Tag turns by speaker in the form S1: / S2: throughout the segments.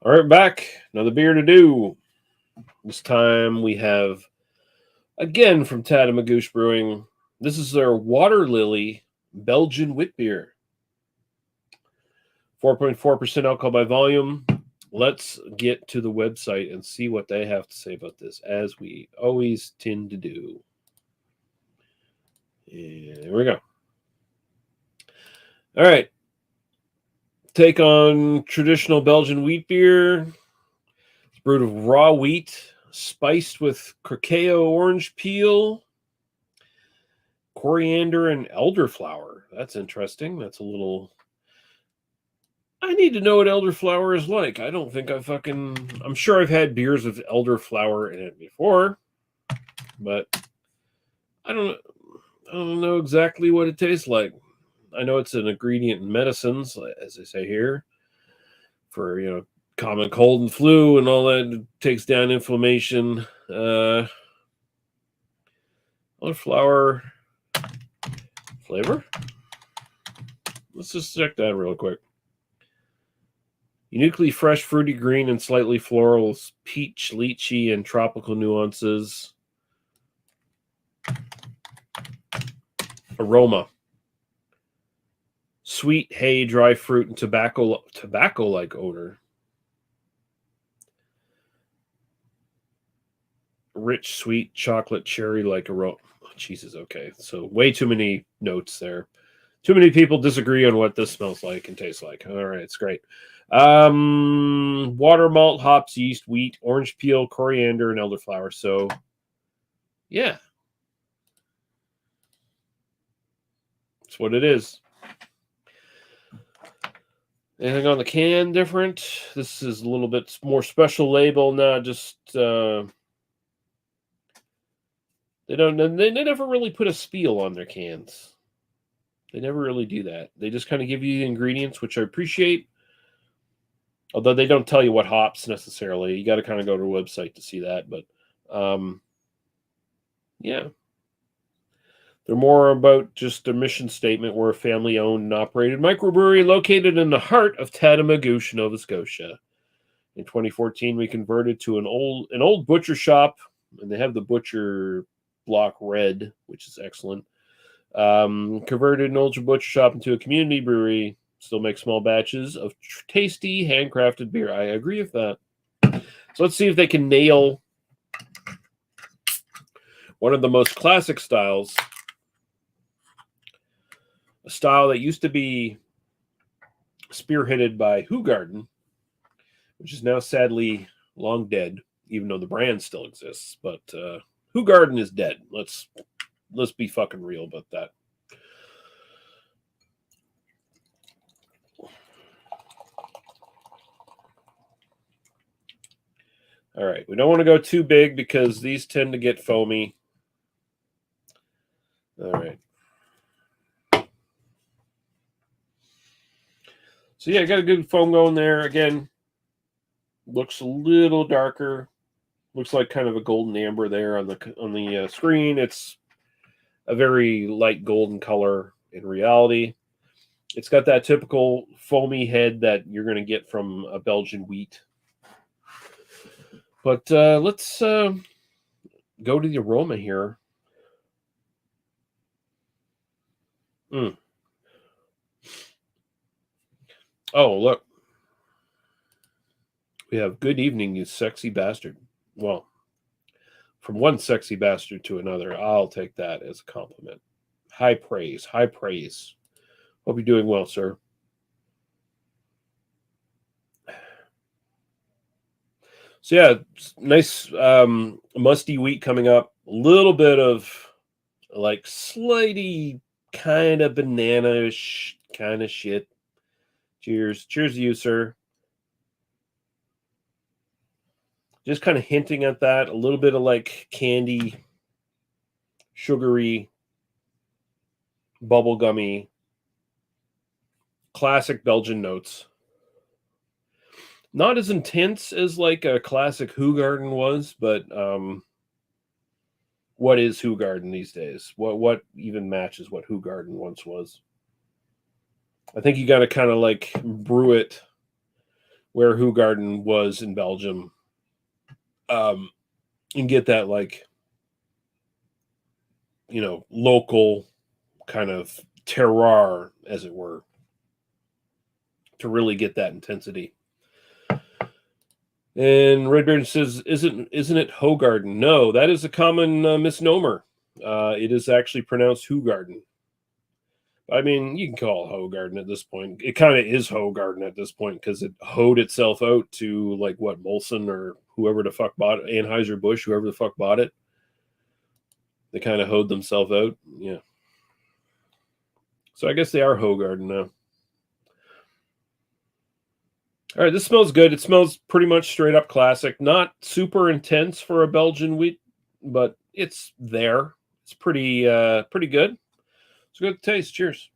S1: All right, back. Another beer to do. This time we have, again from Tatamagouche Brewing, this is their Waterlily Belgian Witbier. 4.4% alcohol by volume. Let's get to the website and see what they have to say about this, as we always tend to do. And here we go. All right. Take on traditional Belgian wheat beer. It's brewed of raw wheat, spiced with cacao orange peel, coriander, and elderflower. That's interesting. That's a little. I need to know what elderflower is like. I don't think I'm sure I've had beers with elderflower in it before, but I don't know exactly what it tastes like. I know it's an ingredient in medicines, as they say here, for common cold and flu and all that. It takes down inflammation. Elderflower flavor. Let's just check that real quick. Uniquely fresh, fruity green, and slightly floral, peach, lychee, and tropical nuances. Aroma. Sweet hay, dry fruit, and tobacco-like odor. Rich, sweet, chocolate, cherry-like aroma. Oh, Jesus, okay. So way too many notes there. Too many people disagree on what this smells like and tastes like. All right, it's great. Water, malt, hops, yeast, wheat, orange peel, coriander, and elderflower. So, yeah. That's what it is. Anything on the can different? This is a little bit more special label, not just they never really put a spiel on their cans. They never really do that. They just kind of give you the ingredients, which I appreciate. Although they don't tell you what hops necessarily. You got to kind of go to the website to see that. But yeah. They're more about just a mission statement. We're a family-owned and operated microbrewery located in the heart of Tatamagouche, Nova Scotia. In 2014, we converted to an old butcher shop, and they have the butcher block red, which is excellent. Converted an old butcher shop into a community brewery. Still make small batches of tasty, handcrafted beer. I agree with that. So let's see if they can nail one of the most classic styles. A style that used to be spearheaded by Hoegaarden, which is now sadly long dead, even though the brand still exists. But Hoegaarden is dead. Let's be fucking real about that. All right, we don't want to go too big because these tend to get foamy. All right. So yeah, got a good foam going there. Again, looks a little darker. Looks like kind of a golden amber there on the screen. It's a very light golden color in reality. It's got that typical foamy head that you're going to get from a Belgian wheat. But let's go to the aroma here. Oh, look. We have good evening, you sexy bastard. Well, from one sexy bastard to another, I'll take that as a compliment. High praise, high praise. Hope you're doing well, sir. So yeah, nice musty wheat coming up. A little bit of like slightly kind of banana-ish kind of shit. Cheers. Cheers to you, sir. Just kind of hinting at that. A little bit of like candy, sugary, bubblegummy, classic Belgian notes. Not as intense as like a classic Hoegaarden was, but what is Hoegaarden these days? What even matches what Hoegaarden once was? I think you got to kind of like brew it where Hoegaarden was in Belgium, and get that, like, local kind of terroir, as it were, to really get that intensity. And Redbeard says, "Isn't it Hoegaarden?" No, that is a common misnomer. It is actually pronounced Hoegaarden. I mean, you can call it Hoegaarden at this point. It kind of is Hoegaarden at this point because it hoed itself out to, like, what, Molson or whoever the fuck bought it, Anheuser-Busch, whoever the fuck bought it. They kind of hoed themselves out. Yeah. So I guess they are Hoegaarden now. All right, this smells good. It smells pretty much straight up classic. Not super intense for a Belgian wheat, but it's there. It's pretty good. It's a good taste. Cheers.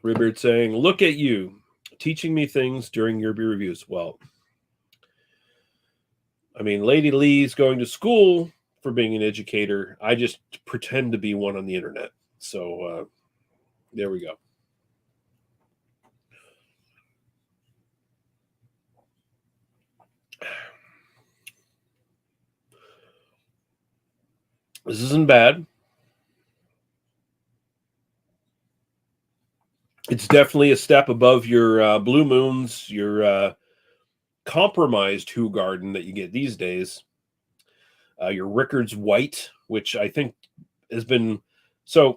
S1: Redbeard saying, "Look at you, teaching me things during your beer reviews." Well, I mean, Lady Lee's going to school for being an educator. I just pretend to be one on the internet. So there we go. This isn't bad. It's definitely a step above your Blue Moons, your compromised Hoegaarden that you get these days. Your Rickards White, which I think has been so.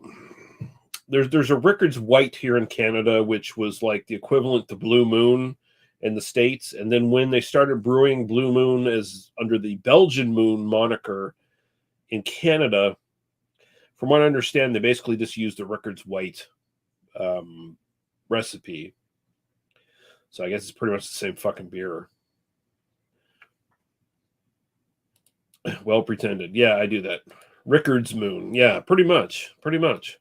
S1: There's a Rickards White here in Canada, which was like the equivalent to Blue Moon in the States. And then when they started brewing Blue Moon as under the Belgian Moon moniker in Canada, from what I understand, they basically just used the Rickards White recipe. So I guess it's pretty much the same fucking beer. Well pretended. Yeah, I do that. Rickards Moon. Yeah, pretty much. Pretty much.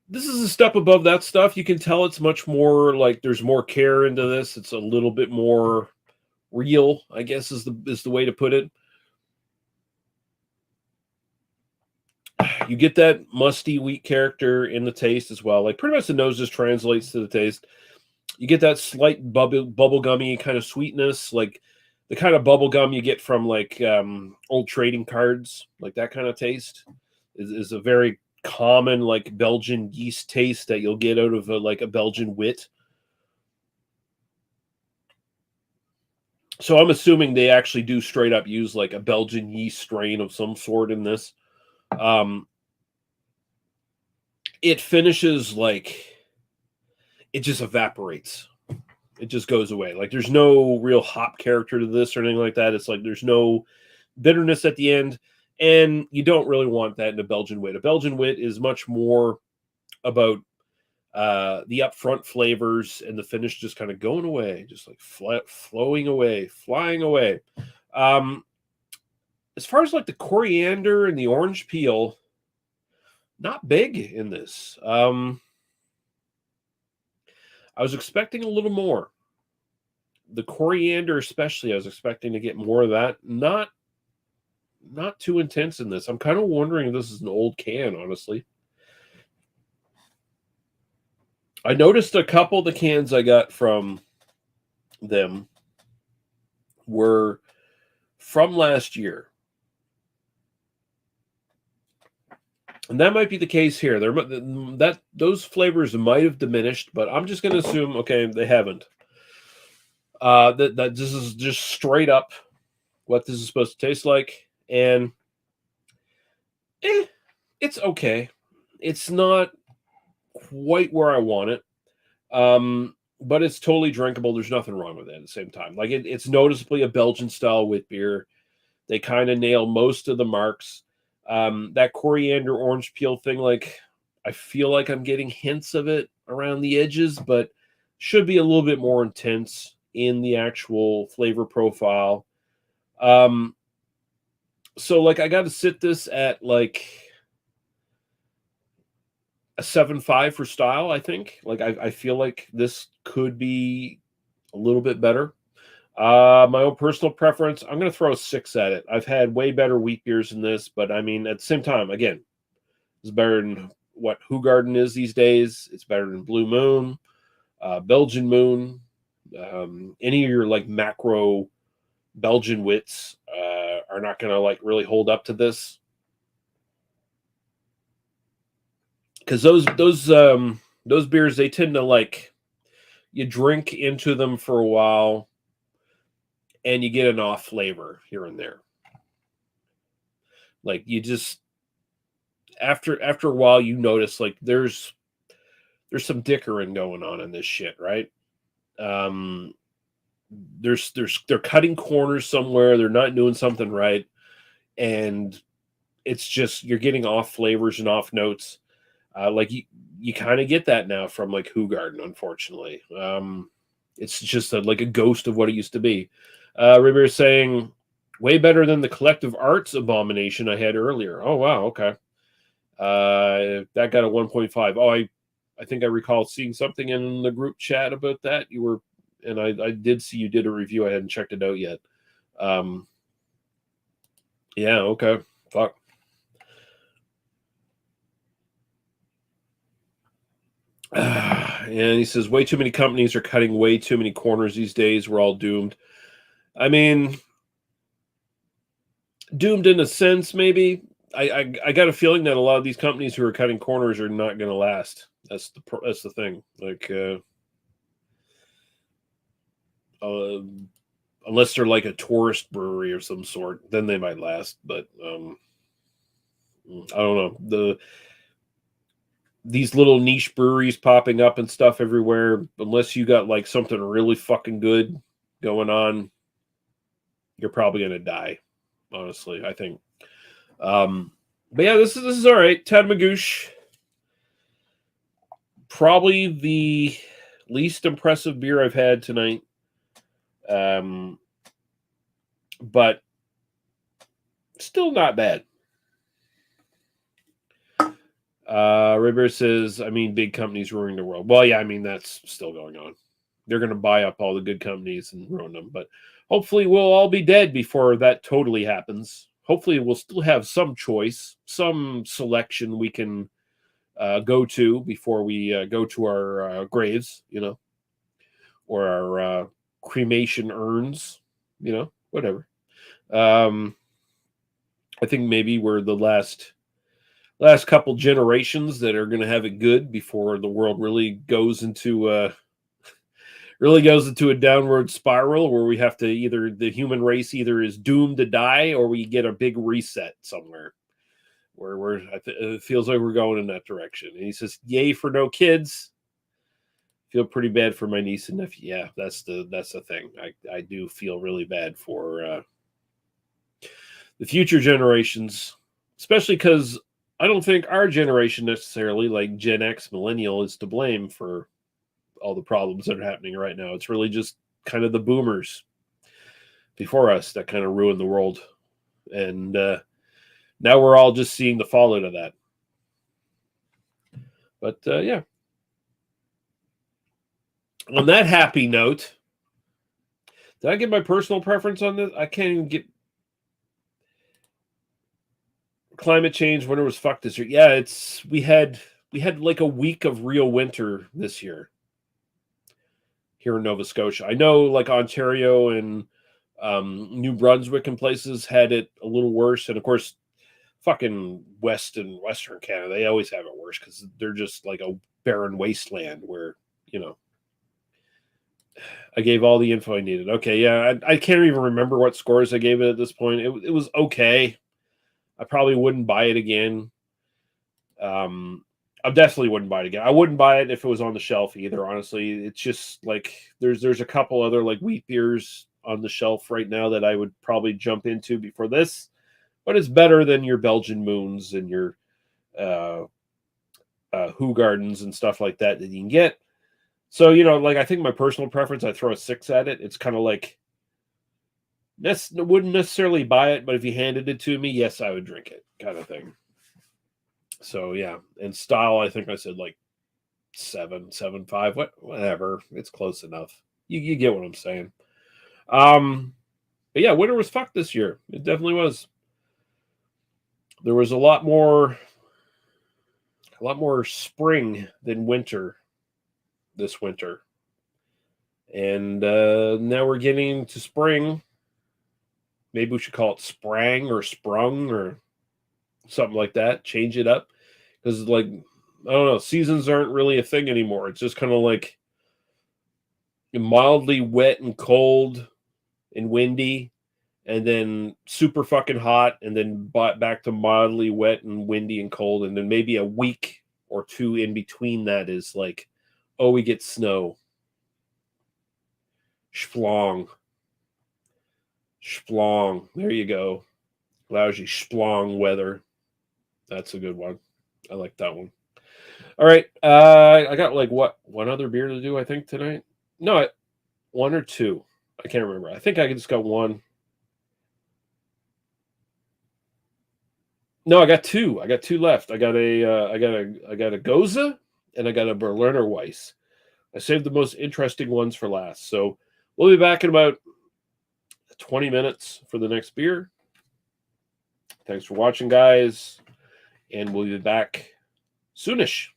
S1: This is a step above that stuff. You can tell it's much more like there's more care into this. It's a little bit more real, I guess is the way to put it. You get that musty wheat character in the taste as well. Like pretty much the nose just translates to the taste. You get that slight bubblegummy kind of sweetness, like the kind of bubblegum you get from like old trading cards, like that kind of taste is a very common like Belgian yeast taste that you'll get out of like a Belgian wit. So I'm assuming they actually do straight up use like a Belgian yeast strain of some sort in this. It finishes like it just evaporates. It just goes away. Like there's no real hop character to this or anything like that. It's like there's no bitterness at the end, and you don't really want that in a Belgian wit. A Belgian wit is much more about the upfront flavors and the finish just kind of going away, just like flowing away, flying away. As far as like the coriander and the orange peel, not big in this. I was expecting a little more. The coriander, especially, I was expecting to get more of that. Not too intense in this. I'm kind of wondering if this is an old can, honestly. I noticed a couple of the cans I got from them were from last year. And that might be the case here. Those flavors might have diminished, but I'm just going to assume, okay, they haven't. That this is just straight up what this is supposed to taste like, and it's okay. It's not quite where I want it, but it's totally drinkable. There's nothing wrong with it at the same time. Like it's noticeably a Belgian-style Witbier. They kind of nail most of the marks. That coriander orange peel thing, like I feel like I'm getting hints of it around the edges, but should be a little bit more intense in the actual flavor profile. So like I got to sit this at like a 7.5 for style. I think like I feel like this could be a little bit better. My own personal preference, I'm going to throw a 6 at it. I've had way better wheat beers than this, but I mean, at the same time, again, it's better than what Hoegaarden is these days. It's better than Blue Moon, Belgian Moon, any of your like macro Belgian wits are not going to like really hold up to this, because those beers, they tend to like, you drink into them for a while and you get an off flavor here and there. Like you just after a while you notice like there's some dickering going on in this shit, right? Um they're cutting corners somewhere, they're not doing something right, and it's just you're getting off flavors and off notes. Like you kind of get that now from like Hoegaarden, unfortunately. It's just like a ghost of what it used to be. River is saying way better than the collective arts abomination I had earlier. Oh wow, okay. That got a 1.5. Oh, I think I recall seeing something in the group chat about that. You were, and I did see you did a review. I hadn't checked it out yet. Yeah, okay. Fuck. And he says, way too many companies are cutting way too many corners these days. We're all doomed. I mean, doomed in a sense, maybe. I got a feeling that a lot of these companies who are cutting corners are not going to last. That's the thing. Like, unless they're like a tourist brewery or some sort, then they might last. But I don't know. These little niche breweries popping up and stuff everywhere, unless you got like something really fucking good going on, you're probably going to die. Honestly, I think. But yeah, this is all right. Tatamagouche, probably the least impressive beer I've had tonight. But still not bad. River says, I mean, big companies ruining the world. Well, yeah, I mean, that's still going on. They're going to buy up all the good companies and ruin them. But hopefully we'll all be dead before that totally happens. Hopefully we'll still have some choice, some selection we can go to before we go to our graves, or our cremation urns, whatever. I think maybe we're the last couple generations that are going to have it good before the world really goes into a downward spiral where we have to the human race either is doomed to die or we get a big reset somewhere where it feels like we're going in that direction. And he says, "Yay for no kids." Feel pretty bad for my niece and nephew. Yeah, that's the thing. I do feel really bad for the future generations, especially because I don't think our generation necessarily, like Gen X, millennial, is to blame for all the problems that are happening right now. It's really just kind of the boomers before us that kind of ruined the world. And now we're all just seeing the fallout of that. But yeah. On that happy note, did I get my personal preference on this? I can't even get climate change. Winter was fucked this year. Yeah, we had like a week of real winter this year here in Nova Scotia. I know like Ontario and New Brunswick and places had it a little worse, and of course, fucking Western Canada, they always have it worse because they're just like a barren wasteland where I gave all the info I needed. Okay, yeah, I can't even remember what scores I gave it at this point. It was okay. I probably wouldn't buy it again. I definitely wouldn't buy it again. I wouldn't buy it if it was on the shelf either. Honestly, it's just like there's a couple other like wheat beers on the shelf right now that I would probably jump into before this, but it's better than your Belgian Moons and your Hoegardens and stuff like that you can get. So like I think my personal preference, I throw a 6 at it. It's kind of like wouldn't necessarily buy it, but if you handed it to me, yes, I would drink it, kind of thing. So yeah, and style, I think I said like 7.5, whatever. It's close enough. You get what I'm saying. But yeah, winter was fucked this year. It definitely was. There was a lot more spring than winter this winter. And now we're getting to spring. Maybe we should call it sprang or sprung or something like that. Change it up. Because, like, I don't know, seasons aren't really a thing anymore. It's just kind of like mildly wet and cold and windy, and then super fucking hot, and then back to mildly wet and windy and cold, and then maybe a week or two in between that is like, oh, we get snow. Splong. Splong. There you go. Lousy splong weather. That's a good one. I like that one. All right. I got like one other beer to do, I think, tonight? No, one or two. I can't remember. I think I just got one. No, I got two. I got two left. I got a Goza and I got a Berliner Weiss. I saved the most interesting ones for last. So we'll be back in about 20 minutes for the next beer. Thanks for watching, guys, and we'll be back soonish.